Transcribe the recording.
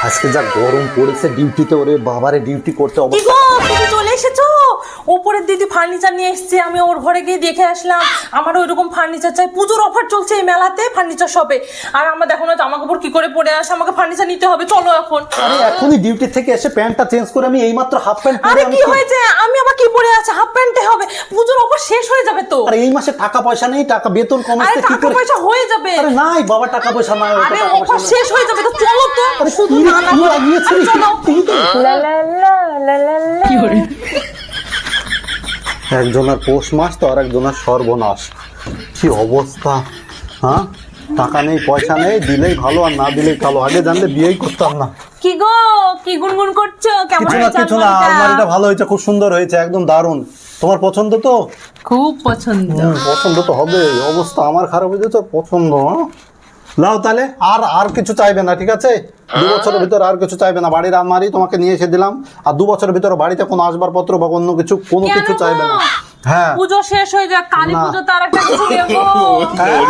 আজকে যা গরম পড়েছে ডিউটিতে, ওরে বাবারে ডিউটি করতে কি অবস্থা। গো, তুমি চলে এসেছো? ওপরের দিদি ফার্নিচার নিয়ে এসেছে, আমি ওর ঘরে গিয়ে দেখে আসলাম। আমার ওইরকম ফার্নিচার চাই, পুজোর অফার চলছে এই মেলাতে ফার্নিচার শপে। আর আমার দেখো না জামা কাপড় কি করে পরে আসে, আমাকে ফার্নিচার নিতে হবে, চলো এখন। আরে এখনই ডিউটি থেকে এসে প্যান্টটা চেঞ্জ করে আমি এইমাত্র হাফ প্যান্ট পরে আরে আমি কি হয়েছে, আমি আবার কি পরে আছে, হাফ প্যান্টে হবে, পুজোর অফার শেষ হয়ে যাবে তো। আরে এই মাসে টাকা পয়সা নেই, টাকা বেতন আরে কমাচ্ছে কি টাকা করে? পয়সা হয়ে যাবে। আরে নাই বাবা, টাকা পয়সা নাই। ওটা আরে টাকা পয়সা অফার নাই। শেষ হয়ে যাবে তো, চলো তো। আরে শুধু কি না না কি করে। লাগিয়েছিস? আরে চলো। লা লা লা লা লা লা। একজনের পৌষ মাস তো আর একজনের সর্বনাশ। কি অবস্থা! হ্যাঁ, টাকা নেই পয়সা নেই, দিলেই ভালো আর না দিলেই ভালো। আগে জানলে বিয়েই করতাম না। কি গো, কি গুনগুন করছো? কেমন কিছু না হয়েছে কিছু না, আলমারিটা ভালো হয়েছে, খুব সুন্দর হয়েছে, একদম দারুণ। তোমার পছন্দ তো? খুব পছন্দ। পছন্দ তো হবে, অবস্থা আমার খারাপ হয়েছে তো পছন্দ। হ্যাঁ? লাও তাহলে, আর আর কিছু চাইবে না, ঠিক আছে? 2 বছরের ভিতরে আর কিছু চাইবে না। বাড়ির আলমারি তোমাকে নিয়ে এসে দিলাম, আর 2 বছরের ভিতরে বাড়িতে কোনো আসবাবপত্র বা অন্য কিছু কোনো কেন কিছু গো? চাইবে না। হ্যাঁ। পুজো শেষ হয়ে যাক, কালী না। পুজো তার একটা কিছু দেবো। হ্যাঁ।